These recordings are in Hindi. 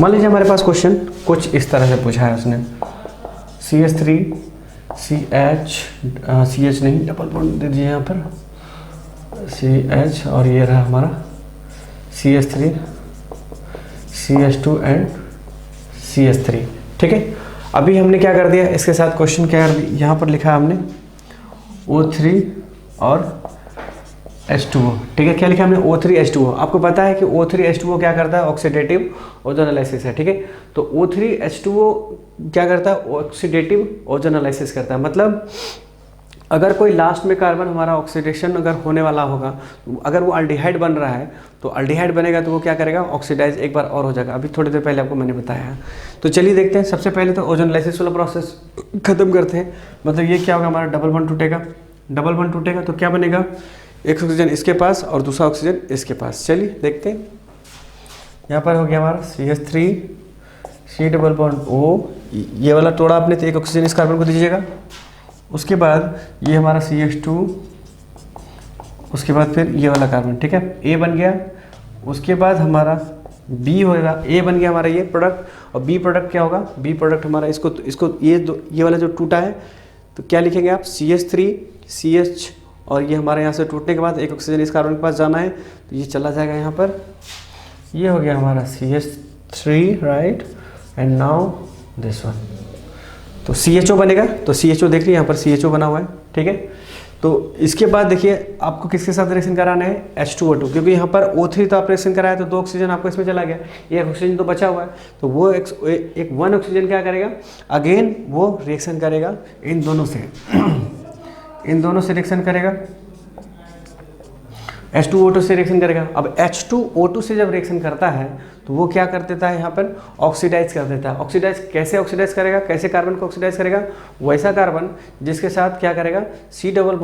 मान लीजिए हमारे पास क्वेश्चन कुछ इस तरह से पूछा है उसने, CH3 CH नहीं, डबल बॉन्ड दे दीजिए यहाँ पर CH, और ये रहा हमारा CH3 CH2 एंड CH3। ठीक है, अभी हमने क्या कर दिया, इसके साथ क्वेश्चन क्या कर दिया, यहाँ पर लिखा है हमने O3 और H2O। ठीक है, क्या लिखा हमने O3 H2O। आपको पता है कि O3 H2O क्या करता है, ऑक्सीडेटिव ओजोनोलाइसिस है। ठीक है, तो O3 H2O क्या करता है, ऑक्सीडेटिव ओजोनोलाइसिस करता है। मतलब अगर कोई लास्ट में कार्बन हमारा ऑक्सीडेशन अगर होने वाला होगा, अगर वो अल्डिहाइड बन रहा है तो अल्डिहाइड बनेगा तो वो क्या करेगा, ऑक्सीडाइज एक बार और हो जाएगा। अभी थोड़ी देर पहले आपको मैंने बताया है। तो चलिए देखते हैं, सबसे पहले तो ओजोनोलाइसिस वाला प्रोसेस खत्म करते हैं। मतलब ये क्या होगा, हमारा डबल बॉन्ड टूटेगा, डबल बॉन्ड टूटेगा तो क्या बनेगा, एक ऑक्सीजन इसके पास और दूसरा ऑक्सीजन इसके पास। चलिए देखते हैं, यहाँ पर हो गया हमारा CH3 C double bond O, ये वाला तोड़ा आपने तो एक ऑक्सीजन इस कार्बन को दीजिएगा। उसके बाद ये हमारा CH2, उसके बाद फिर ये वाला कार्बन। ठीक है, A बन गया। उसके बाद हमारा B होगा, A बन गया हमारा ये प्रोडक्ट, और B प्रोडक्ट क्या होगा, B प्रोडक्ट हमारा इसको ये वाला जो टूटा है तो क्या लिखेंगे आप, CH3 CH, और ये हमारे यहाँ से टूटने के बाद एक ऑक्सीजन इस कार्बन के पास जाना है तो ये चला जाएगा यहाँ पर। ये हो गया हमारा CH3 right, and now this one, तो CHO बनेगा। तो CHO देख लीजिए यहाँ पर CHO बना हुआ है। ठीक है, तो इसके बाद देखिए आपको किसके साथ रिएक्शन कराना है, H2O2, क्योंकि यहाँ पर O3 तो आप रिएक्शन कराया तो 2 ऑक्सीजन आपको इसमें चला गया, एक ऑक्सीजन तो बचा हुआ है, तो वो एक 1 ऑक्सीजन क्या करेगा, अगेन वो रिएक्शन करेगा इन दोनों से इन दोनों से रिएक्शन करेगा, H2O2 से रिएक्शन करेगा। अब H2O2 से जब रिएक्शन करता है तो वो क्या कर देता है, यहाँ पर ऑक्सीडाइज कर देता है। ऑक्सीडाइज कैसे ऑक्सीडाइज करेगा, कैसे कार्बन को ऑक्सीडाइज करेगा, वैसा कार्बन जिसके साथ क्या करेगा, C डबल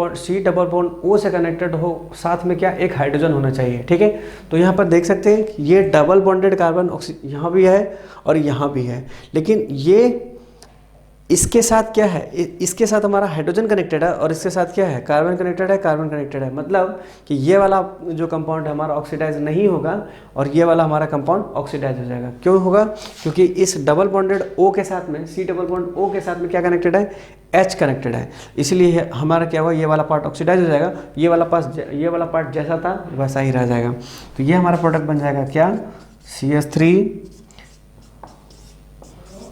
बॉन्ड O से कनेक्टेड हो, साथ में क्या एक हाइड्रोजन होना चाहिए। ठीक है, तो यहाँ पर देख सकते हैं कि ये डबल बॉन्डेड कार्बन यहाँ भी है और यहाँ भी है, लेकिन ये इसके साथ क्या है, इसके साथ हमारा हाइड्रोजन कनेक्टेड है और इसके साथ क्या है, कार्बन कनेक्टेड है, कार्बन कनेक्टेड है। मतलब कि ये वाला जो कंपाउंड है हमारा ऑक्सीडाइज नहीं होगा और ये वाला हमारा कंपाउंड ऑक्सीडाइज हो जाएगा। क्यों होगा, क्योंकि इस डबल बॉन्डेड O के साथ में, C डबल बॉन्ड O के साथ में क्या कनेक्टेड है, H कनेक्टेड है, इसलिए हमारा क्या हुआ, ये वाला पार्ट ऑक्सीडाइज हो जाएगा, ये वाला पार्ट जैसा था वैसा ही रह जाएगा। तो ये हमारा प्रोडक्ट बन जाएगा क्या, CH3,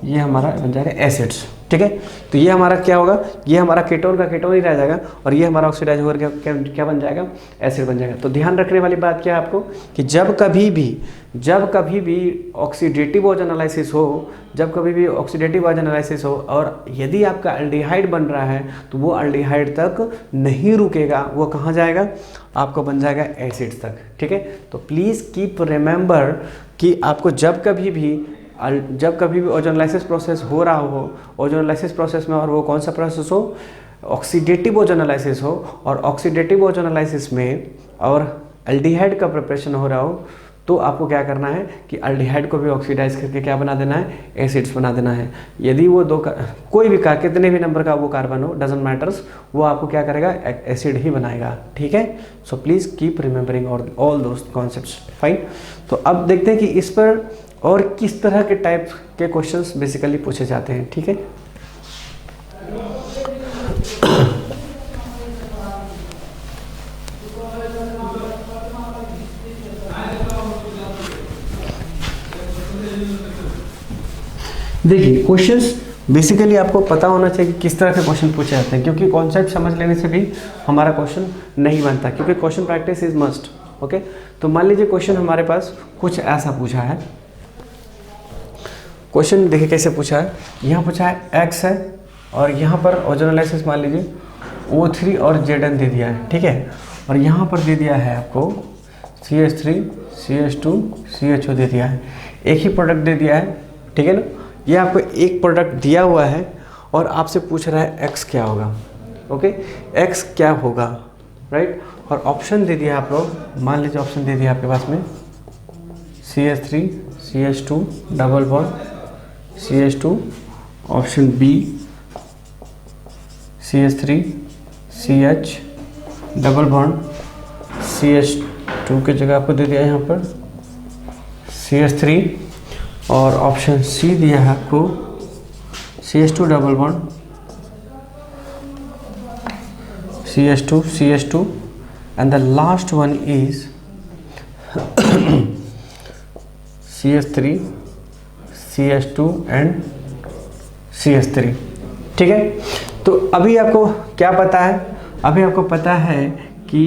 ये हमारा बन जाएगा एसिड्स। ठीक है, तो ये हमारा क्या होगा, ये हमारा कीटोन का कीटोन ही रह जाएगा और ये हमारा ऑक्सीडाइज होकर क्या बन जाएगा, एसिड बन जाएगा। तो ध्यान रखने वाली बात क्या है आपको, कि जब कभी भी ऑक्सीडेटिव ओजोनोलाइसिस हो, और यदि आपका अल्डिहाइड बन रहा है तो वो अल्डिहाइड तक नहीं रुकेगा, वो कहाँ जाएगा, आपको बन जाएगा एसिड्स तक। ठीक है, तो प्लीज़ कीप रिमेंबर कि आपको जब कभी भी ओजोनोलाइसिस प्रोसेस हो रहा हो, ओजोनोलाइसिस प्रोसेस में, और वो कौन सा प्रोसेस हो, ऑक्सीडेटिव ओजोनोलाइसिस हो, और ऑक्सीडेटिव ओजोनोलाइसिस में और अल्डिहाइड का प्रिपरेशन हो रहा हो, तो आपको क्या करना है कि अल्डिहाइड को भी ऑक्सीडाइज करके क्या बना देना है, एसिड्स बना देना है। यदि वो कोई भी कितने भी नंबर का वो कार्बन हो, डजंट मैटर्स, वो आपको क्या करेगा, एसिड ही बनाएगा। ठीक है, so please keep remembering all those concepts. Fine, तो अब देखते हैं कि इस पर और किस तरह के टाइप के क्वेश्चंस बेसिकली पूछे जाते हैं। ठीक है, देखिए क्वेश्चंस बेसिकली आपको पता होना चाहिए कि किस तरह के क्वेश्चन पूछे जाते हैं, क्योंकि कॉन्सेप्ट समझ लेने से भी हमारा क्वेश्चन नहीं बनता, क्योंकि question practice is must. Okay, तो मान लीजिए क्वेश्चन हमारे पास कुछ ऐसा पूछा है। क्वेश्चन देखिए कैसे पूछा है, यहाँ पूछा है X है और यहाँ पर ओजोनोलाइसिस मान लीजिए O3 और Zn दे दिया है। ठीक है, और यहाँ पर दे दिया है आपको CH3 CH2 CHO दे दिया है, एक ही प्रोडक्ट दे दिया है। ठीक है ना, ये आपको एक प्रोडक्ट दिया हुआ है और आपसे पूछ रहा है X क्या होगा। ओके, X क्या होगा, राइट, और ऑप्शन दे दिया आप लोग, मान लीजिए ऑप्शन दे दिया आपके पास में CH3 CH2 double bond CH2, option B CH3 CH double bond CH2 की जगह आपको दे दिया यहाँ पर CH3 और ऑप्शन सी दिया है आपको CH2 double bond CH2 and the last one is CH3 CH2 and CH3। ठीक है, तो अभी आपको क्या पता है? अभी आपको पता है कि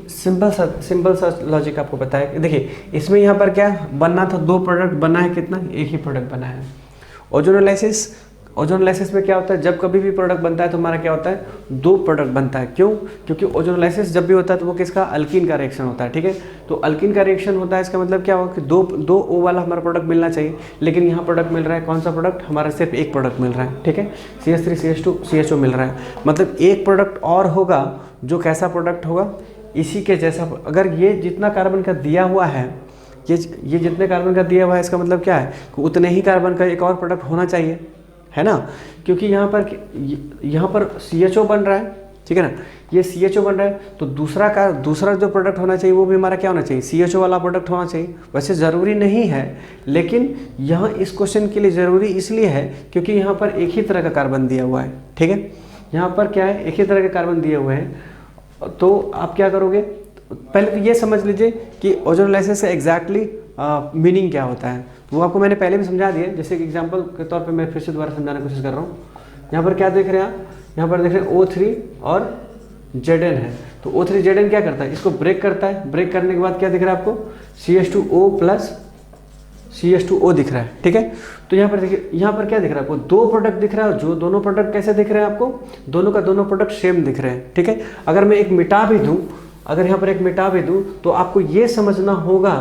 सिंपल सा लॉजिक आपको पता है। देखिए इसमें यहाँ पर क्या बनना था, दो प्रोडक्ट बना है, कितना, एक ही प्रोडक्ट बना है। ओजोनोलाइसिस में क्या होता है, जब कभी भी प्रोडक्ट बनता है तो हमारा क्या होता है, दो प्रोडक्ट बनता है। क्यों? क्योंकि ओजोनोलाइसिस जब भी होता है तो वो किसका, अल्कीन का रिएक्शन होता है। ठीक है, तो अल्कीन का रिएक्शन होता है, इसका मतलब क्या होगा कि दो O वाला हमारा प्रोडक्ट मिलना चाहिए, लेकिन यहाँ प्रोडक्ट मिल रहा है, कौन सा प्रोडक्ट, हमारा सिर्फ एक प्रोडक्ट मिल रहा है। ठीक है, CH3 CH2 CHO मिल रहा है, मतलब एक प्रोडक्ट और होगा जो कैसा प्रोडक्ट होगा, इसी के जैसा। अगर ये जितना कार्बन का दिया हुआ है, ये जितने कार्बन का दिया हुआ है, इसका मतलब क्या है कि उतने ही कार्बन का एक और प्रोडक्ट होना चाहिए, है ना। क्योंकि यहाँ पर CHO बन रहा है, ठीक है ना, ये CHO बन रहा है, तो दूसरा जो प्रोडक्ट होना चाहिए वो भी हमारा क्या होना चाहिए, CHO वाला प्रोडक्ट होना चाहिए। वैसे ज़रूरी नहीं है, लेकिन यहाँ इस क्वेश्चन के लिए ज़रूरी इसलिए है क्योंकि यहाँ पर एक ही तरह का कार्बन दिया हुआ है। ठीक है, यहाँ पर क्या है, एक ही तरह के कार्बन दिए हुए हैं। तो आप क्या करोगे, पहले तो ये समझ लीजिए कि ओजोनोलाइसिस का एग्जैक्टली मीनिंग क्या होता है। वो आपको मैंने पहले भी समझा दिया, जैसे कि एग्जांपल के तौर पे मैं फिर से दोबारा समझाने की कोशिश कर रहा हूँ। यहाँ पर क्या देख रहे हैं आप, यहाँ पर देख रहे हैं O3 और Zn है। तो O3 Zn क्या करता है, इसको ब्रेक करता है। ब्रेक करने के बाद क्या दिख रहा है आपको, CH2O प्लस CH2O दिख रहा है। ठीक है, तो यहाँ पर देखिए, यहाँ पर क्या दिख रहा है आपको, दो प्रोडक्ट दिख रहा है। जो दोनों प्रोडक्ट कैसे दिख रहे हैं आपको, दोनों का दोनों प्रोडक्ट सेम दिख रहे हैं। ठीक है, अगर मैं एक मिटा भी दूँ, अगर यहाँ पर एक मिटा भी दूँ, तो आपको ये समझना होगा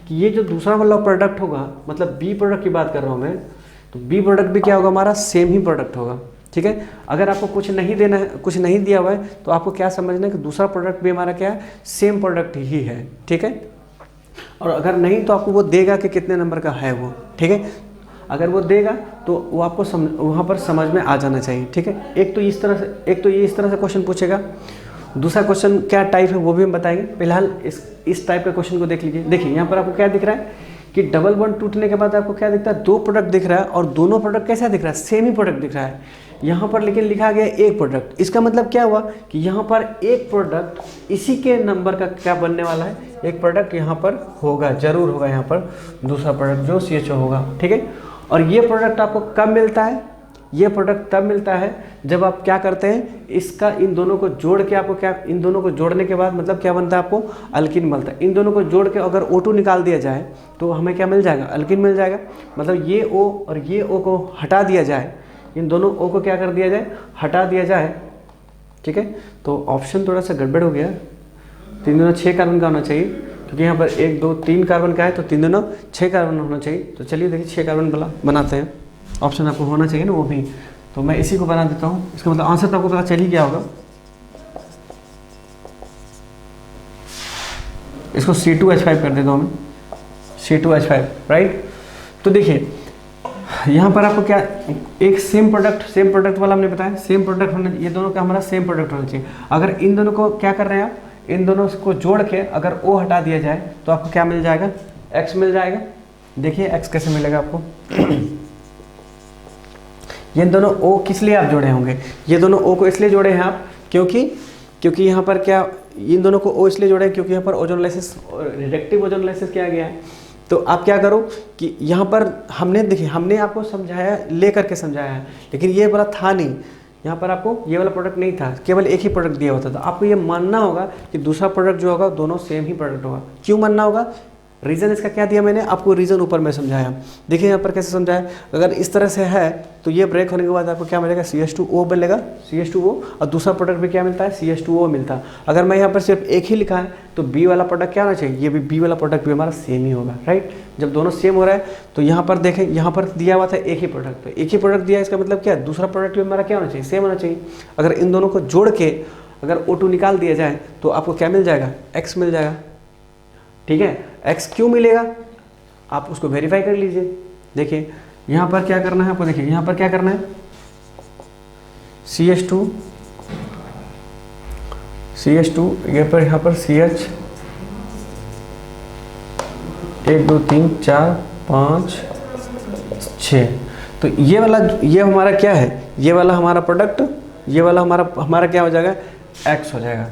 कि ये जो दूसरा वाला प्रोडक्ट होगा, मतलब B प्रोडक्ट की बात कर रहा हूँ मैं, तो B प्रोडक्ट भी क्या होगा, हमारा सेम ही प्रोडक्ट होगा। ठीक है, अगर आपको कुछ नहीं देना है, कुछ नहीं दिया हुआ है, तो आपको क्या समझना है कि दूसरा प्रोडक्ट भी हमारा क्या है, सेम प्रोडक्ट ही है। ठीक है, और अगर नहीं तो आपको वो देगा कि कितने नंबर का है वो। ठीक है, अगर वो देगा तो वो आपको वहाँ पर समझ में आ जाना चाहिए। ठीक है, एक तो ये इस तरह से क्वेश्चन पूछेगा। दूसरा क्वेश्चन क्या टाइप है वो भी हम बताएंगे। फिलहाल इस टाइप के क्वेश्चन को देख लीजिए। देखिए यहाँ पर आपको क्या दिख रहा है कि डबल बॉन्ड टूटने के बाद आपको क्या दिखता है, दो प्रोडक्ट दिख रहा है, और दोनों प्रोडक्ट कैसा दिख रहा है, सेम ही प्रोडक्ट दिख रहा है। यहाँ पर लेकिन लिखा गया एक प्रोडक्ट, इसका मतलब क्या हुआ कि यहाँ पर एक प्रोडक्ट इसी के नंबर का क्या बनने वाला है, एक प्रोडक्ट यहाँ पर होगा, जरूर होगा यहाँ पर दूसरा प्रोडक्ट जो CHO होगा। ठीक है, और ये प्रोडक्ट आपको कब मिलता है, ये प्रोडक्ट तब मिलता है जब आप क्या करते हैं, इसका इन दोनों को जोड़ के आपको क्या, इन दोनों को जोड़ने के बाद मतलब क्या बनता है, आपको अल्कीन मिलता है। इन दोनों को जोड़ के अगर O2 निकाल दिया जाए तो हमें क्या मिल जाएगा, अल्कीन मिल जाएगा। मतलब ये O और ये O को हटा दिया जाए, इन दोनों O को क्या कर दिया जाए, हटा दिया जाए। ठीक है, तो ऑप्शन थोड़ा सा गड़बड़ हो गया, तीन दोनों 6 कार्बन का होना चाहिए, क्योंकि यहाँ पर 1 2 3 कार्बन का है, तो तीन दोनों 6 कार्बन होना चाहिए। तो चलिए देखिए 6 कार्बन बनाते हैं, ऑप्शन आपको होना चाहिए ना वो भी, तो मैं इसी को बना देता हूँ। इसका मतलब आंसर तो आपको पता चल ही गया होगा। इसको C2H5 कर देता हूँ मैं, C2H5, राइट। तो देखिए यहाँ पर आपको क्या, एक सेम प्रोडक्ट वाला हमने बताया, सेम प्रोडक्ट होना, ये दोनों का हमारा सेम प्रोडक्ट होना चाहिए। अगर इन दोनों को क्या कर रहे हैं आप, इन दोनों को जोड़ के अगर O हटा दिया जाए तो आपको क्या मिल जाएगा, X मिल जाएगा। देखिए X कैसे मिलेगा आपको ये दोनों O किस लिए आप जोड़े होंगे, ये दोनों O को इसलिए जोड़े हैं आप क्योंकि यहाँ पर क्या, इन दोनों को O इसलिए जोड़े हैं क्योंकि यहाँ पर ओजोनोलाइसिस, रिडक्टिव ओजोनोलाइसिस किया गया है। तो आप क्या करो कि यहाँ पर हमने आपको समझाया, ले करके समझाया है, लेकिन ये वाला था नहीं, यहाँ पर आपको ये वाला प्रोडक्ट नहीं था, केवल एक ही प्रोडक्ट दिया होता था। आपको ये मानना होगा कि दूसरा प्रोडक्ट जो होगा दोनों सेम ही प्रोडक्ट होगा। क्यों मानना होगा, रीज़न इसका क्या दिया मैंने आपको, रीज़न ऊपर में समझाया। देखिए यहाँ पर कैसे समझाया, अगर इस तरह से है तो ये ब्रेक होने के बाद आपको क्या मिलेगा, CH2O मिलेगा, CH2O, और दूसरा प्रोडक्ट भी क्या मिलता है, CH2O मिलता है। अगर मैं यहाँ पर सिर्फ एक ही लिखा है तो B वाला प्रोडक्ट क्या होना चाहिए, ये भी B वाला प्रोडक्ट भी हमारा सेम ही होगा, राइट। जब दोनों सेम हो रहा है तो यहाँ पर देखें, यहाँ पर दिया हुआ था एक ही प्रोडक्ट, तो एक ही प्रोडक्ट दिया, इसका मतलब क्या है, दूसरा प्रोडक्ट भी हमारा क्या होना चाहिए, सेम होना चाहिए। अगर इन दोनों को जोड़ के अगर O2 निकाल दिया जाए तो आपको क्या मिल जाएगा, X मिल जाएगा। ठीक है, X क्यों मिलेगा, आप उसको वेरीफाई कर लीजिए। देखिए यहाँ पर क्या करना है आपको, देखिए यहाँ पर क्या करना है, CH2 यहाँ पर CH 1 2 3 4 5 6। तो ये हमारा क्या है, ये वाला हमारा प्रोडक्ट, ये वाला हमारा क्या हो जाएगा, x हो जाएगा।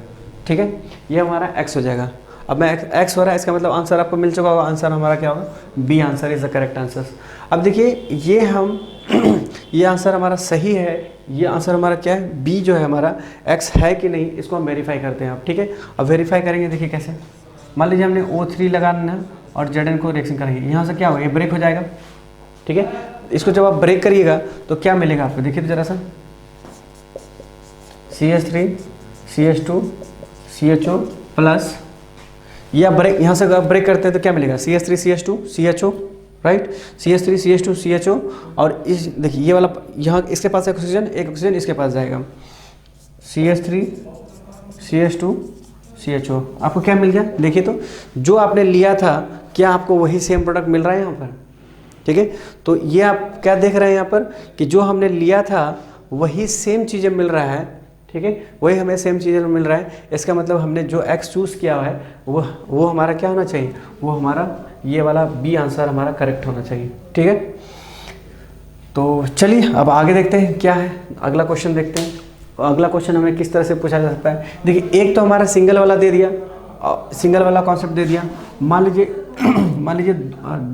ठीक है, ये हमारा x हो जाएगा। अब मैं x हो रहा है, इसका मतलब आंसर आपको मिल चुका होगा। आंसर हमारा क्या होगा, B answer is the correct answer. अब देखिए ये हम ये आंसर हमारा सही है, ये आंसर हमारा क्या है, बी जो है हमारा x है कि नहीं, इसको हम वेरीफाई करते हैं अब। ठीक है, अब वेरीफाई करेंगे, देखिए कैसे। मान लीजिए हमने O3 लगाना और Zn को रिएक्शन करेंगे, यहाँ से क्या होगा, ये ब्रेक हो जाएगा। ठीक है, इसको जब आप ब्रेक करिएगा तो क्या मिलेगा आपको, देखिए तो जरा सा, CH3 CH2 CHO प्लस, या ब्रेक यहाँ से अगर ब्रेक करते हैं तो क्या मिलेगा, CH3 CH2 CHO, right, CH3 CH2 CHO। और इस देखिए ये वाला यहाँ इसके पास एक ऑक्सीजन इसके पास जाएगा, CH3 CH2 CHO। आपको क्या मिल गया, देखिए तो जो आपने लिया था क्या आपको वही सेम प्रोडक्ट मिल रहा है यहाँ पर। ठीक है, तो ये आप क्या देख रहे हैं यहाँ पर कि जो हमने लिया था वही सेम चीज़ें मिल रहा है। ठीक है, वही हमें सेम चीज़ें मिल रहा है। इसका मतलब हमने जो x चूज़ किया है वो हमारा क्या होना चाहिए, वो हमारा ये वाला बी आंसर हमारा करेक्ट होना चाहिए। ठीक है, तो चलिए अब आगे देखते हैं क्या है, अगला क्वेश्चन देखते हैं। अगला क्वेश्चन हमें किस तरह से पूछा जा सकता है। देखिए एक तो हमारा सिंगल वाला दे दिया, सिंगल वाला कॉन्सेप्ट दे दिया। मान लीजिए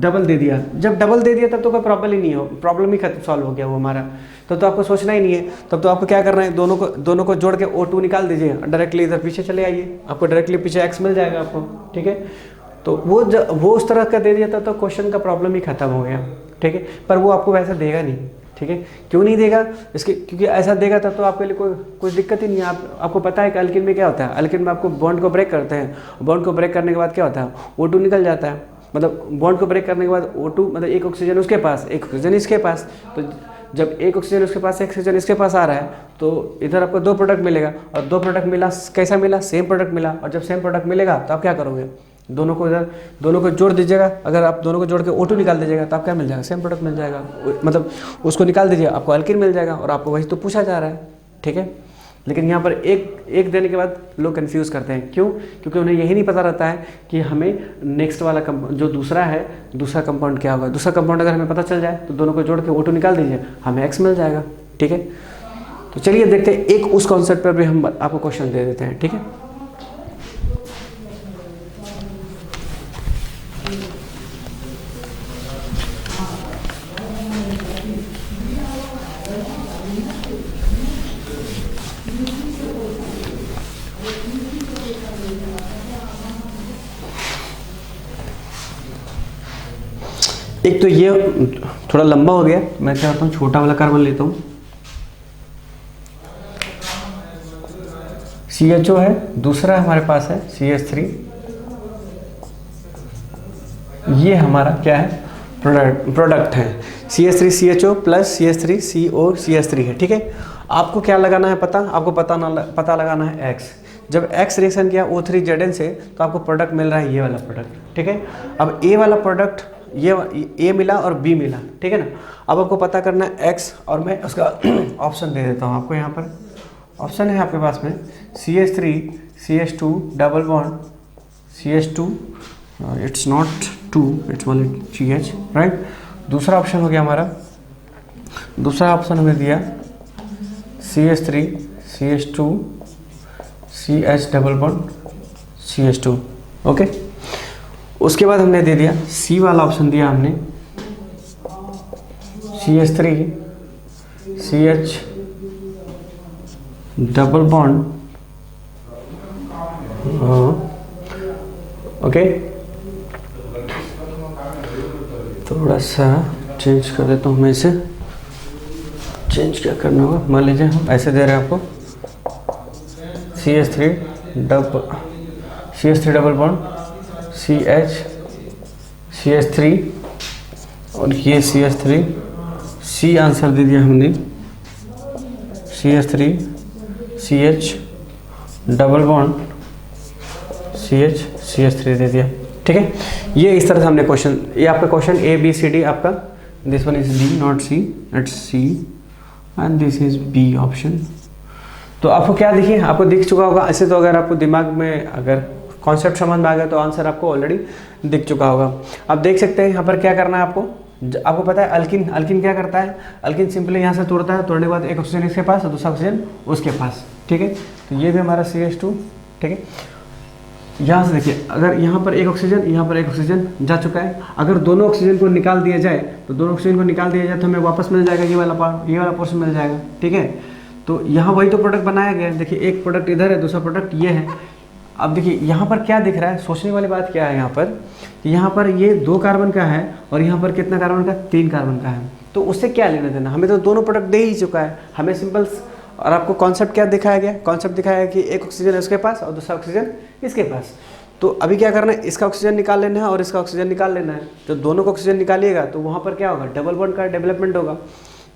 डबल दे दिया। जब डबल दे दिया तब तो कोई प्रॉब्लम ही नहीं हो, प्रॉब्लम ही खत्म, सॉल्व हो गया वो हमारा। तो आपको सोचना ही नहीं है, तब तो आपको क्या करना है, दोनों को जोड़ के O2 निकाल दीजिए, डायरेक्टली इधर पीछे चले आइए, आपको डायरेक्टली पीछे x मिल जाएगा आपको। ठीक है, तो वो उस तरह का दे दिया था तो क्वेश्चन का प्रॉब्लम ही खत्म हो गया। ठीक है, पर वो आपको वैसा देगा नहीं। ठीक है, क्यों नहीं देगा, क्योंकि ऐसा देगा तब तो आपके लिए कोई दिक्कत ही नहीं है। आपको पता है कि अल्किन में क्या होता है, अल्किन में आपको बॉन्ड को ब्रेक करते हैं, बॉन्ड को ब्रेक करने के बाद क्या होता है, O2 निकल जाता है। मतलब बॉन्ड को ब्रेक करने के बाद O2 मतलब एक ऑक्सीजन उसके पास, एक ऑक्सीजन इसके पास, तो जब एक ऑक्सीजन उसके पास, एक ऑक्सीजन इसके पास आ रहा है तो इधर आपको 2 प्रोडक्ट मिलेगा। और 2 प्रोडक्ट मिला, कैसा मिला, सेम प्रोडक्ट मिला। और जब सेम प्रोडक्ट मिलेगा तो आप क्या करोगे, दोनों को जोड़ दीजिएगा। अगर आप दोनों को जोड़ के O2 निकाल दीजिएगा तो आप क्या मिल जाएगा, सेम प्रोडक्ट मिल जाएगा। मतलब उसको निकाल दीजिए, आपको अल्किन मिल जाएगा और आपको वही तो पूछा जा रहा है। ठीक है, लेकिन यहाँ पर एक देने के बाद लोग कंफ्यूज करते हैं, क्यों, क्योंकि उन्हें यही नहीं पता रहता है कि हमें नेक्स्ट वाला जो दूसरा कंपाउंड क्या होगा। दूसरा कंपाउंड अगर हमें पता चल जाए तो दोनों को जोड़ के O2 निकाल दीजिए, हमें x मिल जाएगा। ठीक है, तो चलिए देखते हैं, एक उस कॉन्सेप्ट पर भी हम आपको क्वेश्चन दे देते हैं। ठीक है, एक तो ये थोड़ा लंबा हो गया, मैं क्या करता हूँ छोटा वाला कार्बन लेता हूँ। CHO है, दूसरा हमारे पास है CH3। ये हमारा क्या है, प्रोडक्ट है। CH3 CHO plus CH3 CO CH3 है। ठीक है, आपको क्या लगाना है पता, आपको पता लगाना है x। जब x रिएक्शन किया O3 Zn से तो आपको प्रोडक्ट मिल रहा है ये वाला प्रोडक्ट। ठीक है, अब A वाला प्रोडक्ट ये A मिला और B मिला। ठीक है ना, अब आपको पता करना है x, और मैं उसका ऑप्शन दे देता हूँ आपको। यहाँ पर ऑप्शन है आपके पास में CH3 CH2 double bond CH2, it's not 2, it's only CH, right. दूसरा ऑप्शन हो गया हमारा, दूसरा ऑप्शन हमें दिया CH3 CH2 CH double bond CH2। Okay, उसके बाद हमने दे दिया C वाला ऑप्शन दिया हमने CH3 CH double bond, okay. थोड़ा सा चेंज कर देता हूँ मैं इसे, चेंज क्या करना होगा, मान लीजिए हम ऐसे दे रहे हैं आपको CH3 डबल बॉन्ड CH3 और ये CH3 C आंसर दे दिया हमने CH3 CH double bond CH3 दे दिया। ठीक है, ये इस तरह से हमने क्वेश्चन, ये आपका क्वेश्चन ABCD आपका, this one is D not C, it's C and this is B option. तो आपको क्या देखिए, आपको दिख चुका होगा। ऐसे तो अगर आपको दिमाग में अगर कॉन्सेप्ट समझ में आ गया तो आंसर आपको ऑलरेडी दिख चुका होगा। आप देख सकते हैं यहाँ पर क्या करना है आपको, आपको पता है अल्किन, अल्किन क्या करता है, अल्किन सिंपली यहाँ से तोड़ता है, तोड़ने के बाद एक ऑक्सीजन इसके पास और दूसरा ऑक्सीजन उसके पास, ठीक है। तो ये भी हमारा CH2, ठीक है। यहाँ से देखिए, अगर यहाँ पर एक ऑक्सीजन, यहाँ पर एक ऑक्सीजन जा चुका है, अगर दोनों ऑक्सीजन को निकाल दिया जाए तो दोनों ऑक्सीजन को निकाल दिया जाए तो हमें वापस मिल जाएगा ये वाला पार्ट, ये वाला पोर्शन मिल जाएगा, ठीक है। तो यहाँ वही तो प्रोडक्ट बनाया गया है, देखिए एक प्रोडक्ट इधर है, दूसरा प्रोडक्ट ये है। अब देखिए यहाँ पर क्या दिख रहा है, सोचने वाली बात क्या है यहाँ पर, कि यहाँ पर ये 2 कार्बन का है और यहाँ पर कितना कार्बन का, 3 कार्बन का है। तो उससे क्या लेना देना, हमें तो दोनों प्रोडक्ट दे ही चुका है, हमें सिंपल। और आपको कॉन्सेप्ट क्या दिखाया गया, कॉन्सेप्ट दिखाया है कि एक ऑक्सीजन है उसके पास और दूसरा ऑक्सीजन इसके पास। तो अभी क्या करना है, इसका ऑक्सीजन निकाल लेना है और इसका ऑक्सीजन निकाल लेना है। तो दोनों का ऑक्सीजन निकालिएगा तो वहाँ पर क्या होगा, डबल बॉन्ड का डेवलपमेंट होगा।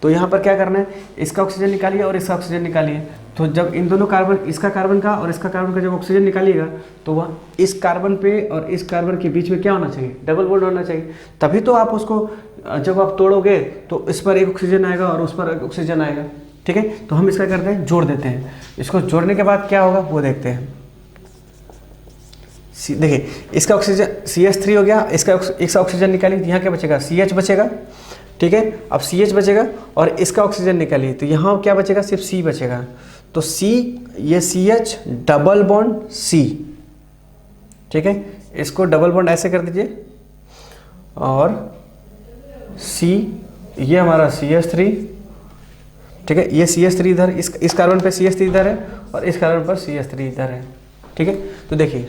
तो यहाँ पर क्या करना है, इसका ऑक्सीजन निकालिए और इसका ऑक्सीजन निकालिए। तो जब इन दोनों कार्बन, इसका कार्बन का और इसका कार्बन का जब ऑक्सीजन निकालिएगा तो वह इस कार्बन पे और इस कार्बन के बीच में क्या होना चाहिए, डबल बॉन्ड होना चाहिए। तभी तो आप उसको जब आप तोड़ोगे तो इस पर एक ऑक्सीजन आएगा और उस पर एक ऑक्सीजन आएगा, ठीक है। तो हम इसका करते हैं, जोड़ देते हैं। इसको जोड़ने के बाद क्या होगा वो देखते हैं। देखिए इसका ऑक्सीजन CH3 हो गया, इसका ऑक्सीजन निकालिए, यहाँ क्या बचेगा, CH बचेगा, ठीक है। अब CH बचेगा और इसका ऑक्सीजन निकालिए तो यहाँ क्या बचेगा, सिर्फ C बचेगा। तो C, ये CH डबल बॉन्ड C, ठीक है। इसको डबल बॉन्ड ऐसे कर दीजिए और C, ये हमारा CH3, ठीक है। ये CH3 इधर, इस कार्बन पे CH3 इधर है और इस कार्बन पर CH3 इधर है, ठीक है। तो देखिए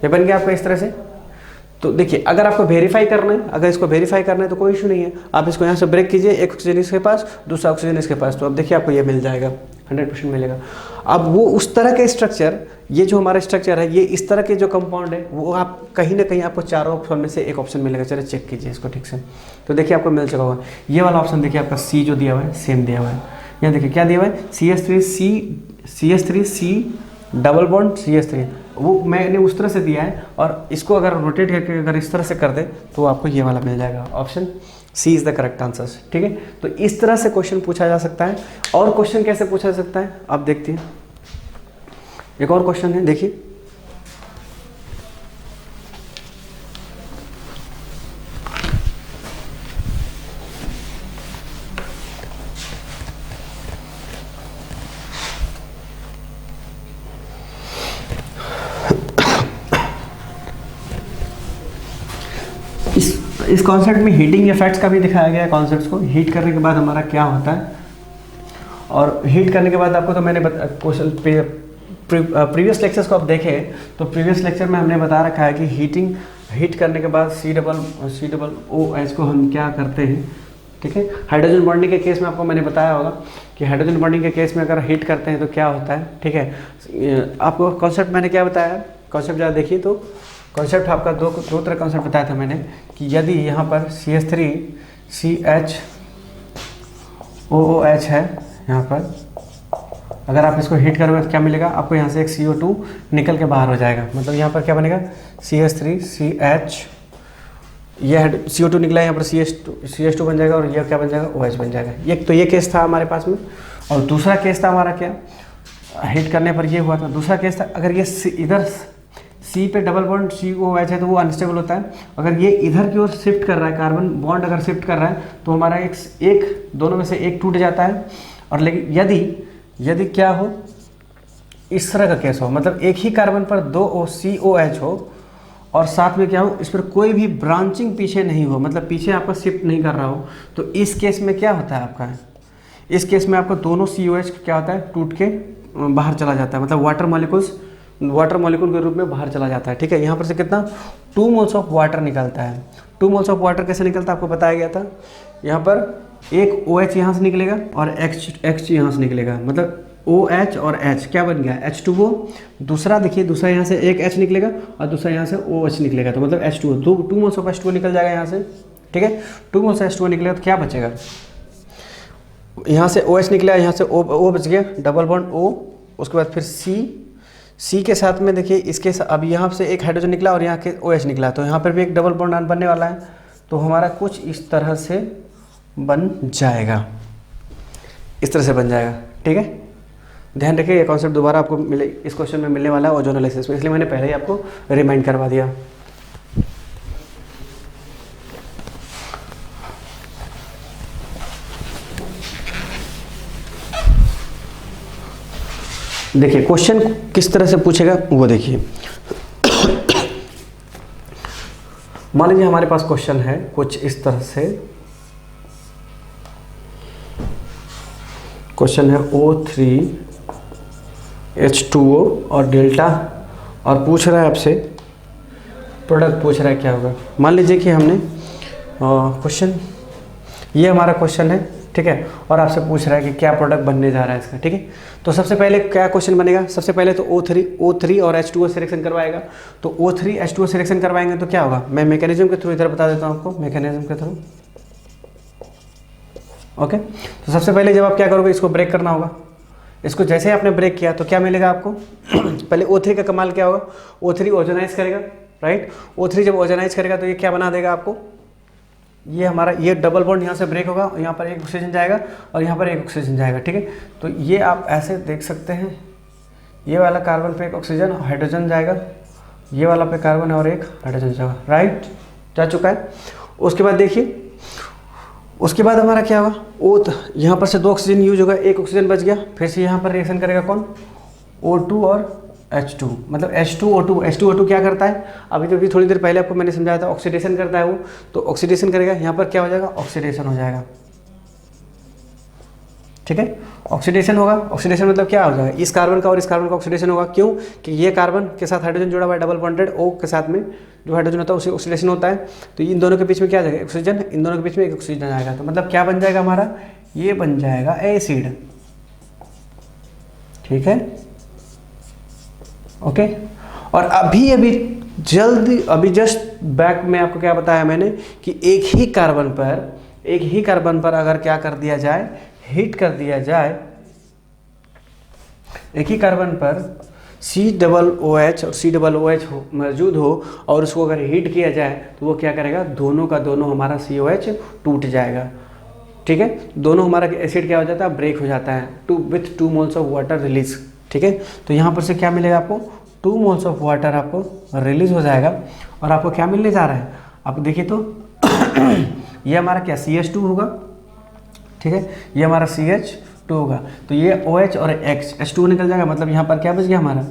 ये बन गया आपका इस तरह से। तो देखिए अगर आपको वेरीफाई करना है, अगर इसको वेरीफाई करना है तो कोई इशू नहीं है, आप इसको यहाँ से ब्रेक कीजिए, एक ऑक्सीजन इसके पास, दूसरा ऑक्सीजन इसके पास, तो अब देखिए आपको ये मिल जाएगा, 100% मिलेगा। अब वो उस तरह के स्ट्रक्चर, ये जो हमारा स्ट्रक्चर है, ये इस तरह के जो कंपाउंड है वो आप कहीं ना कहीं आपको चारों ऑप्शन में से एक ऑप्शन मिलेगा। चलिए चेक कीजिए इसको ठीक से। तो देखिए आपको मिल चुका होगा ये वाला ऑप्शन, देखिए आपका C जो दिया हुआ है सेम दिया हुआ है। यहाँ देखिए क्या दिया हुआ है, CH3C डबल बॉन्ड CH3, वो मैंने उस तरह से दिया है। और इसको अगर रोटेट करके अगर इस तरह से कर दे तो आपको ये वाला मिल जाएगा, option C is the correct answer, ठीक है। तो इस तरह से क्वेश्चन पूछा जा सकता है। और क्वेश्चन कैसे पूछा जा सकता है आप देखते हैं, एक और क्वेश्चन है, देखिए इस कॉन्सेप्ट में हीटिंग इफेक्ट्स का भी दिखाया गया है। कॉन्सेप्ट्स को हीट करने के बाद हमारा क्या होता है, और हीट करने के बाद आपको तो मैंने क्वेश्चन प्रीवियस लेक्चर्स को आप देखें तो प्रीवियस लेक्चर में हमने बता रखा है कि हीट करने के बाद C+O को हम क्या करते हैं, ठीक है। हाइड्रोजन बॉन्डिंग के केस में आपको मैंने बताया होगा कि हाइड्रोजन बॉन्डिंग के केस में अगर हीट करते हैं तो क्या होता है, ठीक है। आपको कॉन्सेप्ट मैंने क्या बताया, कॉन्सेप्ट ज़्यादा देखिए तो कॉन्सेप्ट आपका दो तरह कॉन्सेप्ट बताया था मैंने, कि यदि यहाँ पर CH3CHOOH है, यहाँ पर अगर आप इसको हीट करोगे तो क्या मिलेगा आपको, यहाँ से एक CO2 निकल के बाहर हो जाएगा। मतलब यहाँ पर क्या बनेगा, CH3CH, यह CO2 निकला, यहाँ पर CH2 बन जाएगा और यह क्या बन जाएगा, OH बन जाएगा। ये तो ये केस था हमारे पास में। और दूसरा केस था हमारा क्या, हीट करने पर ये हुआ था। दूसरा केस था अगर ये इधर C पे डबल बॉन्ड COH है तो वो अनस्टेबल होता है। अगर ये इधर की ओर शिफ्ट कर रहा है, कार्बन बॉन्ड अगर शिफ्ट कर रहा है तो हमारा एक दोनों में से एक टूट जाता है। और लेकिन यदि क्या हो, इस तरह का केस हो, मतलब एक ही कार्बन पर दो COH हो और साथ में क्या हो, इस पर कोई भी ब्रांचिंग पीछे नहीं हो, मतलब पीछे आपका शिफ्ट नहीं कर रहा हो, तो इस केस में क्या होता है आपका, इस केस में आपका दोनों COH क्या होता है, टूट के बाहर चला जाता है, मतलब वाटर मॉलिक्यूल के रूप में बाहर चला जाता है, ठीक है। यहाँ पर से कितना 2 मोल्स ऑफ वाटर निकलता है। 2 मोल्स ऑफ वाटर कैसे निकलता है आपको बताया गया था। यहाँ पर एक OH यहाँ से निकलेगा और H यहाँ से निकलेगा, मतलब OH और H क्या बन गया, H2O। दूसरा देखिए, दूसरा यहाँ से एक H निकलेगा और दूसरा यहाँ से OH निकलेगा, तो मतलब H2O, 2 मोल्स ऑफ H2O निकल जाएगा यहाँ से, ठीक है। 2 मोल्स H2O निकलेगा तो क्या बचेगा, यहाँ से OH निकला, यहाँ से O बच गया, डबल बॉन्ड O, उसके बाद फिर C के साथ में देखिए इसके अब यहाँ से एक हाइड्रोजन निकला और यहाँ के OH निकला, तो यहाँ पर भी एक डबल बॉन्ड बनने वाला है। तो हमारा कुछ इस तरह से बन जाएगा, इस तरह से बन जाएगा, ठीक है। ध्यान रखिए ये कॉन्सेप्ट दोबारा आपको मिले, इस क्वेश्चन में मिलने वाला है ओजोनोलाइसिस में, इसलिए मैंने पहले ही आपको रिमाइंड करवा दिया। देखिए क्वेश्चन किस तरह से पूछेगा वो देखिए। मान लीजिए हमारे पास क्वेश्चन है कुछ इस तरह से, क्वेश्चन है O3H2O और डेल्टा, और पूछ रहा है आपसे प्रोडक्ट पूछ रहा है क्या होगा। मान लीजिए कि हमने क्वेश्चन, ये हमारा क्वेश्चन है, ठीक है, और आपसे पूछ रहा है कि क्या प्रोडक्ट बनने जा रहा है इसका, ठीक है। तो सबसे पहले क्या क्वेश्चन बनेगा, सबसे पहले तो O3 और H2O सिलेक्शन करवाएगा। तो O3H2O सिलेक्शन करवाएंगे तो क्या होगा, मैं मैकेनिज्म के थ्रू इधर बता देता हूँ आपको, मैकेनिज्म के थ्रू। ओके, तो सबसे पहले जब आप क्या करोगे, इसको ब्रेक करना होगा। इसको जैसे ही आपने ब्रेक किया तो क्या मिलेगा आपको पहले O3 का कमाल क्या होगा, O3 ओजोनाइज करेगा, राइट। O3 जब ओजोनाइज करेगा तो ये क्या बना देगा आपको, ये हमारा ये डबल बॉन्ड यहाँ से ब्रेक होगा, यहाँ पर एक ऑक्सीजन जाएगा और यहाँ पर एक ऑक्सीजन जाएगा, ठीक है। तो ये आप ऐसे देख सकते हैं, ये वाला कार्बन पे एक ऑक्सीजन हाइड्रोजन जाएगा, ये वाला पे कार्बन और एक हाइड्रोजन जाएगा, राइट, जा चुका है। उसके बाद देखिए, उसके बाद हमारा क्या होगा, यहाँ पर से 2 ऑक्सीजन यूज होगा, एक ऑक्सीजन बच गया, फिर से यहाँ पर रिएक्शन करेगा कौन, O2 और H2, मतलब H2O2 क्या करता है, अभी थोड़ी देर पहले आपको मैंने समझाया था, ऑक्सीडेशन करता है वो। तो ऑक्सीडेशन करेगा, यहाँ पर क्या हो जाएगा, ऑक्सीडेशन हो जाएगा, ठीक है। ऑक्सीडेशन होगा, ऑक्सीडेशन मतलब क्या हो जाएगा, इस कार्बन का और इस कार्बन का ऑक्सीडेशन होगा। क्यों कि ये कार्बन के साथ हाइड्रोजन जुड़ा हुआ है, डबल बॉन्डेड, O के साथ में जो हाइड्रोजन होता है उसे ऑक्सीडेशन होता है। तो इन दोनों के बीच में क्या जाएगा, ऑक्सीजन, इन दोनों के बीच में एक ऑक्सीजन आएगा। तो मतलब क्या बन जाएगा हमारा, ये बन जाएगा एसिड, ठीक है, ओके। और अभी जस्ट बैक में आपको क्या बताया मैंने कि एक ही कार्बन पर अगर क्या कर दिया जाए, हीट कर दिया जाए, एक ही कार्बन पर COOH और COOH मौजूद हो और उसको अगर हीट किया जाए तो वो क्या करेगा, दोनों का दोनों हमारा COH टूट जाएगा, ठीक है। दोनों हमारा एसिड क्या हो जाता है, ब्रेक हो जाता है, with 2 moles of water release, ठीक है। तो यहाँ पर से क्या मिलेगा आपको, 2 मोल्स ऑफ वाटर आपको रिलीज हो जाएगा। और आपको क्या मिलने जा रहा है, आप देखिए तो ये हमारा क्या CH2 होगा, ठीक है, ये हमारा CH2 होगा। तो ये OH और H2 निकल जाएगा, मतलब यहाँ पर क्या बच गया हमारा,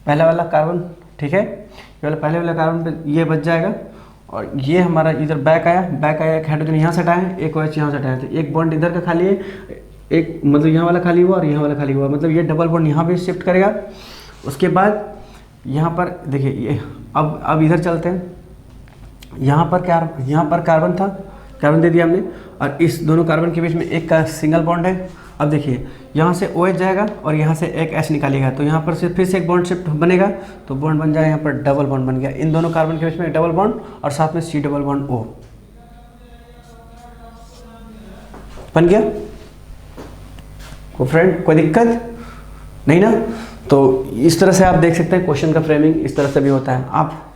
पहला वाला कार्बन, ठीक है, ये वाला पहले वाला कार्बन पे ये बच जाएगा। और ये हमारा इधर बैक आया, एक हाइड्रोजन यहाँ से हटाया, एक OH यहाँ से हटाया, तो एक बॉन्ड इधर का खाली है, एक मतलब यहाँ वाला खाली हुआ और यहाँ वाला खाली हुआ, मतलब ये डबल बॉन्ड यहाँ भी शिफ्ट करेगा। उसके बाद यहाँ पर देखिए, ये अब इधर चलते हैं, यहाँ पर कार्बन था, कार्बन दे दिया हमने, और इस दोनों कार्बन के बीच में एक का सिंगल बॉन्ड है। अब देखिए यहाँ से OH जाएगा और यहाँ से एक H निकालेगा, तो यहाँ पर से फिर से एक बॉन्ड शिफ्ट बनेगा, तो बॉन्ड बन जाएगा, यहाँ पर डबल बॉन्ड बन गया, इन दोनों कार्बन के बीच में एक डबल बॉन्ड और साथ में C डबल बॉन्ड O बन गया। फ्रेंड कोई दिक्कत नहीं ना। तो इस तरह से आप देख सकते हैं क्वेश्चन का फ्रेमिंग इस तरह से भी होता है। आप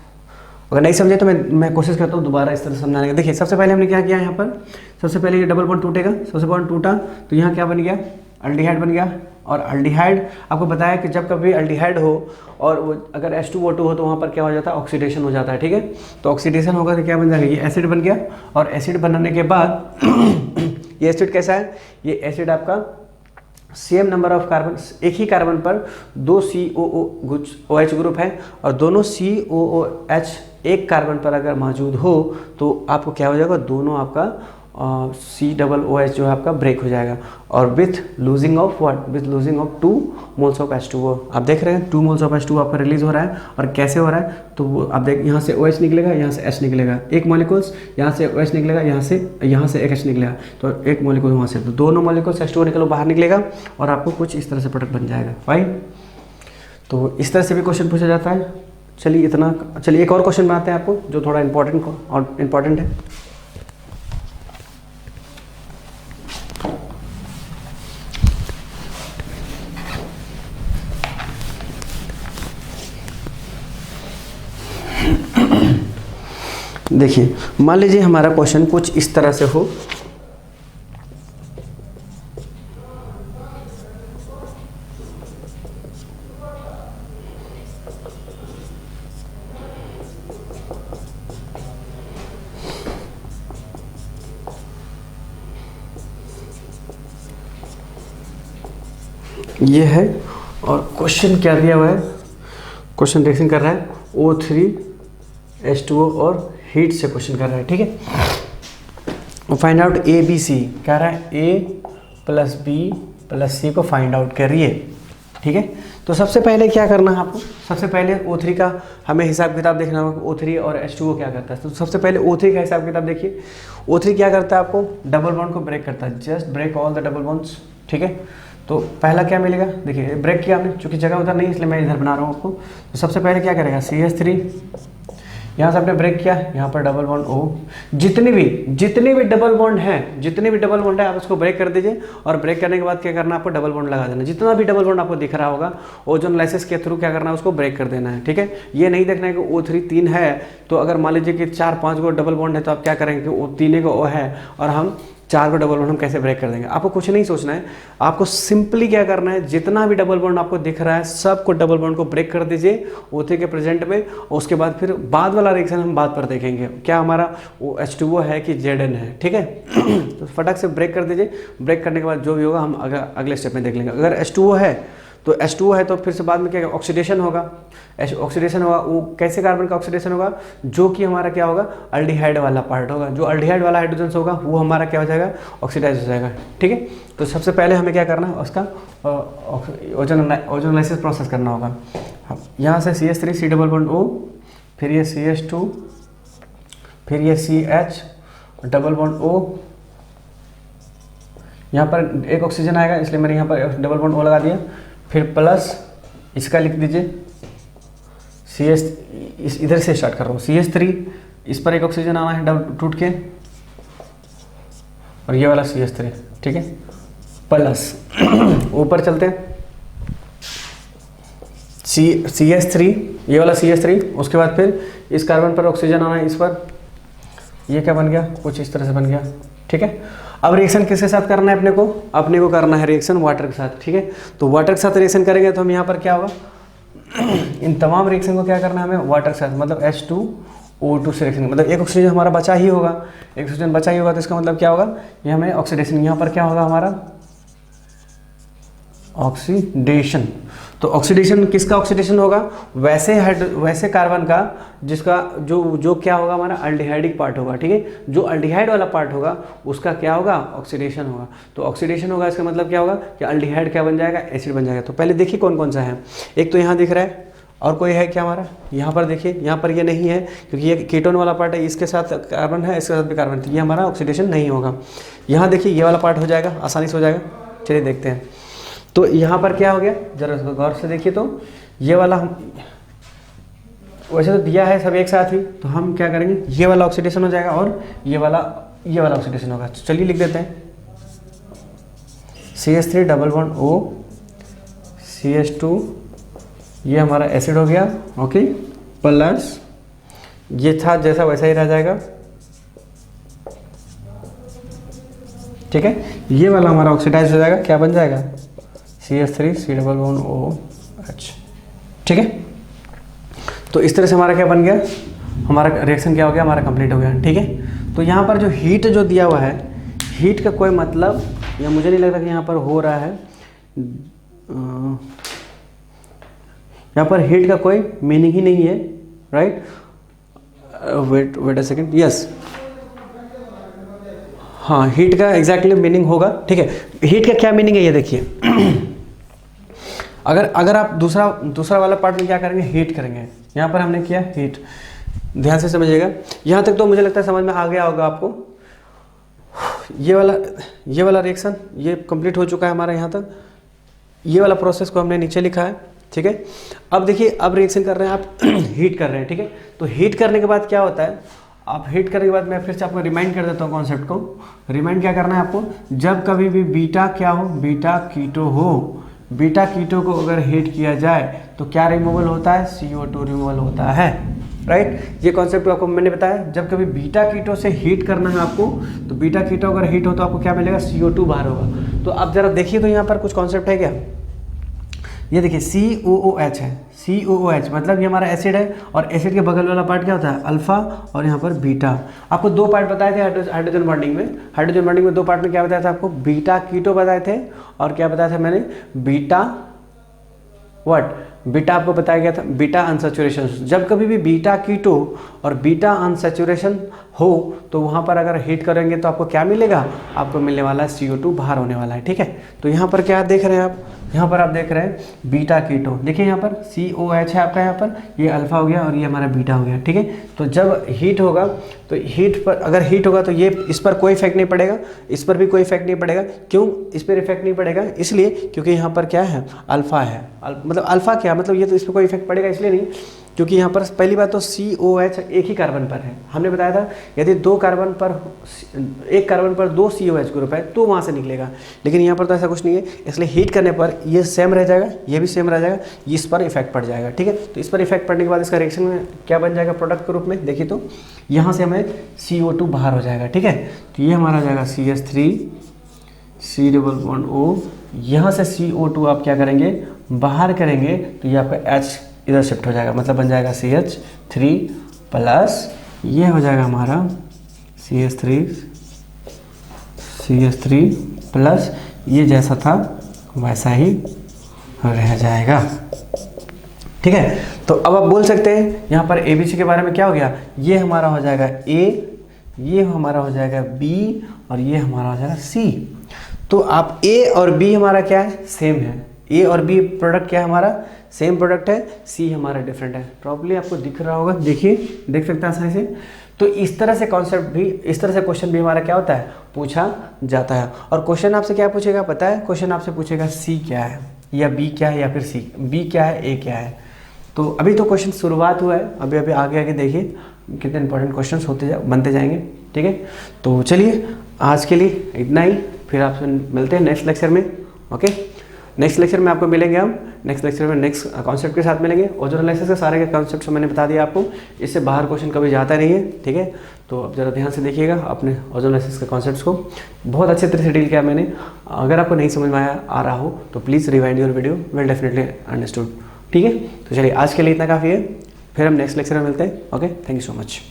अगर नहीं समझे तो मैं कोशिश करता हूँ दोबारा इस तरह समझाने का। देखिए सबसे पहले हमने क्या किया, यहाँ पर सबसे पहले ये डबल बॉन्ड टूटेगा, सबसे बॉन्ड टूटा तो यहाँ क्या बन गया, अल्डिहाइड बन गया। और अल्डिहाइड आपको बताया कि जब कभी अल्डिहाइड हो और वो अगर H2O2 हो तो वहाँ पर क्या हो जाता है, ऑक्सीडेशन हो जाता है, ठीक है। तो ऑक्सीडेशन होगा तो क्या बन जाएगा, ये एसिड बन गया। और एसिड बनने के बाद ये एसिड कैसा है, ये एसिड आपका सेम नंबर ऑफ कार्बन, एक ही कार्बन पर 2 COOH ग्रुप है और दोनों COOH एक कार्बन पर अगर मौजूद हो तो आपको क्या हो जाएगा, दोनों आपका COOH जो है आपका ब्रेक हो जाएगा। और with losing of what, with losing of 2 moles of H2O। आप देख रहे हैं 2 मोल्स ऑफ H2O आपका रिलीज हो रहा है। और कैसे हो रहा है, तो वो आप देख, यहाँ से OH निकलेगा, यहाँ से H निकलेगा, एक मॉलिक्यूल्स, यहाँ से OH निकलेगा, यहाँ से एक H निकलेगा, तो एक मॉलिक्यूल वहाँ से, तो दोनों मॉलिक्यूल्स H2O निकलो बाहर निकलेगा और आपको कुछ इस तरह से प्रोडक्ट बन जाएगा। फाइन, तो इस तरह से भी क्वेश्चन पूछा जाता है। चलिए इतना, चलिए एक और क्वेश्चन बनाते हैं आपको जो थोड़ा इम्पोर्टेंट है। देखिए मान लीजिए हमारा क्वेश्चन कुछ इस तरह से हो, ये है और क्वेश्चन क्या दिया हुआ है, क्वेश्चन रिएक्शन कर रहा है O3H2O और हीट से क्वेश्चन कर रहा है, ठीक है। फाइंड आउट ABC कह रहा है, A + B + C को फाइंड आउट करिए, ठीक है। तो सबसे पहले क्या करना है आपको, सबसे पहले O3 का हमें हिसाब किताब देखना होगा, O3 और H2O क्या करता है। तो सबसे पहले O3 का हिसाब किताब देखिए। O3 क्या करता है, आपको डबल बॉन्ड को ब्रेक करता है, just break all the double bonds, ठीक है। तो पहला क्या मिलेगा, देखिए ब्रेक किया आपने, चूंकि जगह उधर नहीं इसलिए मैं इधर बना रहा हूँ आपको। तो सबसे पहले क्या करेगा, CH3, यहाँ से आपने ब्रेक किया, यहाँ पर डबल बॉन्ड O, जितने भी डबल बॉन्ड है आप उसको ब्रेक कर दीजिए। और ब्रेक करने के बाद क्या करना है, आपको डबल बॉन्ड लगा देना। जितना भी डबल बॉन्ड आपको दिख रहा होगा ओजोन लाइसिस के थ्रू क्या करना है, उसको ब्रेक कर देना है, ठीक है। ये नहीं देखना है कि O3 3 है, तो अगर मान लीजिए कि 4-5 गो डबल बॉन्ड है तो आप क्या करेंगे, वो 3 को O है और हम 4 को डबल बॉन्ड हम कैसे ब्रेक कर देंगे। आपको कुछ नहीं सोचना है, आपको सिंपली क्या करना है, जितना भी डबल बॉन्ड आपको दिख रहा है सबको डबल बॉन्ड को ब्रेक कर दीजिए O3 के प्रेजेंट में। और उसके बाद फिर बाद वाला रिएक्शन हम बाद पर देखेंगे, क्या हमारा वो H2O है कि Zn है, ठीक है। तो फटाक से ब्रेक कर दीजिए। ब्रेक करने के बाद जो भी होगा हम अगले स्टेप में देख लेंगे। अगर H2O है तो फिर से बाद में क्या ऑक्सीडेशन होगा, ऑक्सीडेशन होगा। वो कैसे कार्बन का ऑक्सीडेशन होगा, जो कि हमारा क्या होगा, अल्डिहाइड वाला पार्ट होगा। जो अल्डिहाइड वाला हाइड्रोजन होगा वो हमारा क्या हो जाएगा, ऑक्सीडाइज हो जाएगा, ठीक है। तो सबसे पहले हमें क्या करना है, उसका ओजोनाइसिस प्रोसेस करना होगा। यहाँ से CH3 C double bond O, फिर ये CH2, फिर ये CH डबल बॉन्ड O, यहाँ पर एक ऑक्सीजन आएगा इसलिए मैंने यहाँ पर डबल बॉन्ड O लगा दिया। फिर प्लस इसका लिख दीजिए CH, इधर से स्टार्ट कर रहा हूँ, CH3, इस पर एक ऑक्सीजन आना है डबल टूट के, और ये वाला CH3, ठीक है। प्लस ऊपर चलते हैं, CH3, ये वाला CH3, उसके बाद फिर इस कार्बन पर ऑक्सीजन आना है, इस पर, ये क्या बन गया, कुछ इस तरह से बन गया, ठीक है। अब रिएक्शन किसके साथ करना है, अपने को करना है रिएक्शन वाटर के साथ, ठीक है। तो वाटर के साथ रिएक्शन करेंगे तो हम यहाँ पर क्या होगा, इन तमाम रिएक्शन को क्या करना है हमें वाटर के साथ, मतलब H2O2 से रिएक्शन, मतलब एक ऑक्सीजन हमारा बचा ही होगा, एक ऑक्सीजन बचा ही होगा। तो इसका मतलब क्या होगा, ये हमें ऑक्सीडेशन, यहाँ पर क्या होगा हमारा ऑक्सीडेशन। तो ऑक्सीडेशन किसका ऑक्सीडेशन होगा, वैसे कार्बन का जिसका जो क्या होगा, हमारा अल्डिहाइडिक पार्ट होगा, ठीक है। जो अल्डिहाइड वाला पार्ट होगा उसका क्या होगा, ऑक्सीडेशन होगा। तो ऑक्सीडेशन होगा, इसका मतलब क्या होगा कि अल्डिहाइड क्या बन जाएगा, एसिड बन जाएगा। तो पहले देखिए कौन कौन सा है, एक तो यहाँ दिख रहा है, और कोई है क्या हमारा, यहाँ पर देखिए, यहाँ पर ये नहीं है क्योंकि ये कीटोन वाला पार्ट है, इसके साथ कार्बन है, इसके साथ भी कार्बन, ये हमारा ऑक्सीडेशन नहीं होगा। यहाँ देखिए ये वाला पार्ट हो जाएगा, आसानी से हो जाएगा। चलिए देखते हैं। तो यहाँ पर क्या हो गया, जरा इसको गौर से देखिए। तो ये वाला हम वैसे तो दिया है सब एक साथ ही, तो हम क्या करेंगे, ये वाला ऑक्सीडेशन हो जाएगा और ये वाला ऑक्सीडेशन होगा। तो चलिए लिख देते हैं, CH3 double bond O, CH2, ये हमारा एसिड हो गया, ओके। प्लस ये था जैसा वैसा ही रह जाएगा, ठीक है। ये वाला हमारा ऑक्सीडाइज हो जाएगा, क्या बन जाएगा, CH3 C double bond OH, ठीक है। तो इस तरह से हमारा क्या बन गया, हमारा रिएक्शन क्या हो गया, हमारा कंप्लीट हो गया, ठीक है। तो यहाँ पर जो हीट जो दिया हुआ है, हीट का कोई मतलब, या मुझे नहीं लगता कि यहाँ पर हो रहा है, यहाँ पर हीट का कोई मीनिंग ही नहीं है, right. Wait a second, yes, हाँ हीट का एग्जैक्टली मीनिंग होगा, ठीक है। हीट का क्या मीनिंग है ये देखिए। अगर आप दूसरा वाला पार्ट में क्या करेंगे, हीट करेंगे। यहाँ पर हमने किया हीट, ध्यान से समझिएगा। यहाँ तक तो मुझे लगता है समझ में आ गया होगा आपको। ये वाला रिएक्शन ये कंप्लीट हो चुका है हमारा यहाँ तक। ये वाला प्रोसेस को हमने नीचे लिखा है, ठीक है। अब देखिए, अब रिएक्शन कर रहे हैं आप, हीट कर रहे हैं, ठीक है। तो हीट करने के बाद क्या होता है, आप हीट करने के बाद मैं फिर से आपको रिमाइंड कर देता हूँ कॉन्सेप्ट को। रिमाइंड क्या करना है आपको, जब कभी भी बीटा क्या हो, बीटा कीटो हो, बीटा कीटो को अगर हीट किया जाए तो क्या रिमूवल होता है, CO2 रिमूवल होता है, राइट। ये कॉन्सेप्ट आपको मैंने बताया। जब कभी बीटा कीटो से हीट करना है आपको, तो बीटा कीटो अगर हीट हो तो आपको क्या मिलेगा, CO2 बाहर होगा। तो अब जरा देखिए, तो यहाँ पर कुछ कॉन्सेप्ट है क्या, ये देखिए COOH है, COOH मतलब ये हमारा एसिड है, और एसिड के बगल वाला पार्ट क्या होता है, अल्फा, और यहाँ पर बीटा। आपको दो पार्ट बताए थे हाइड्रोजन बॉन्डिंग में। हाइड्रोजन बॉन्डिंग में दो पार्ट में क्या बताया था आपको, बीटा कीटो बताए थे, और क्या बताया था मैंने, बीटा व्हाट, बीटा आपको बताया गया था, बीटा अनसैचुरेशन। जब कभी भी बीटा कीटो और बीटा अनसैचुरेशन हो तो वहाँ पर अगर हीट करेंगे तो आपको क्या मिलेगा, आपको मिलने वाला है CO2 बाहर होने वाला है, ठीक है। तो यहाँ पर क्या देख रहे हैं आप, यहाँ पर आप देख रहे हैं बीटा कीटो, देखिए यहाँ पर COH है आपका, यहाँ पर ये अल्फा हो गया और ये हमारा बीटा हो गया, ठीक है। तो जब हीट होगा तो हीट पर, अगर हीट होगा तो ये इस पर कोई इफेक्ट नहीं पड़ेगा, इस पर भी कोई इफेक्ट नहीं पड़ेगा। क्यों इस पर इफेक्ट नहीं पड़ेगा, इसलिए क्योंकि यहाँ पर क्या है, अल्फा है, मतलब अल्फा क्या मतलब ये तो इस पर कोई इफेक्ट पड़ेगा इसलिए नहीं, क्योंकि यहाँ पर पहली बात तो COH एक ही कार्बन पर है। हमने बताया था यदि एक कार्बन पर 2 COH ग्रुप है तो वहाँ से निकलेगा, लेकिन यहाँ पर तो ऐसा कुछ नहीं है, इसलिए हीट करने पर ये सेम रह जाएगा, ये भी सेम रह जाएगा, इस पर इफेक्ट पड़ जाएगा, ठीक है। तो इस पर इफेक्ट पड़ने के बाद इसका रिएक्शन में क्या बन जाएगा प्रोडक्ट के रूप में, देखिए तो यहाँ से हमें CO2 बाहर हो जाएगा, ठीक है। तो ये हमारा हो जाएगा CH3 C+O, यहाँ से CO2 आप क्या करेंगे, बाहर करेंगे तो ये आपका H इधर शिफ्ट हो जाएगा, मतलब बन जाएगा CH3 प्लस ये हो जाएगा हमारा CH3 प्लस ये जैसा था वैसा ही रह जाएगा, ठीक है। तो अब आप बोल सकते हैं यहाँ पर ABC के बारे में क्या हो गया, ये हमारा हो जाएगा A, ये हमारा हो जाएगा B और ये हमारा हो जाएगा C। तो आप A और B हमारा क्या है, सेम है, A और B प्रोडक्ट क्या है हमारा, सेम प्रोडक्ट है, C हमारा डिफरेंट है। प्रॉब्ली आपको दिख रहा होगा, देखिए देख सकते हैं आसानी से। तो इस तरह से कॉन्सेप्ट भी, इस तरह से क्वेश्चन भी हमारा क्या होता है, पूछा जाता है। और क्वेश्चन आपसे क्या पूछेगा पता है, क्वेश्चन आपसे पूछेगा C क्या है या B क्या है या फिर C, B क्या है A क्या है। तो अभी तो क्वेश्चन शुरुआत हुआ है, अभी अभी आगे आगे देखिए कितने इंपॉर्टेंट क्वेश्चन बनते जाएंगे, ठीक है। तो चलिए आज के लिए इतना ही, फिर आपसे मिलते हैं नेक्स्ट लेक्चर में, ओके। नेक्स्ट लेक्चर में आपको मिलेंगे हम, नेक्स्ट लेक्चर में नेक्स्ट कॉन्सेप्ट के साथ मिलेंगे। ओजोन एनालिसिस के सारे के कॉन्सेप्ट मैंने बता दिया आपको, इससे बाहर क्वेश्चन कभी जाता नहीं है, ठीक है। तो अब ज़रा ध्यान से देखिएगा अपने ओजोन एनालिसिस के कॉन्सेप्ट्स को, बहुत अच्छे तरह से डील किया मैंने। अगर आपको नहीं समझ में आ रहा हो तो please rewind your video, well definitely understood, ठीक है। तो चलिए आज के लिए इतना काफ़ी है, फिर हम नेक्स्ट लेक्चर में मिलते हैं, okay. Thank you so much.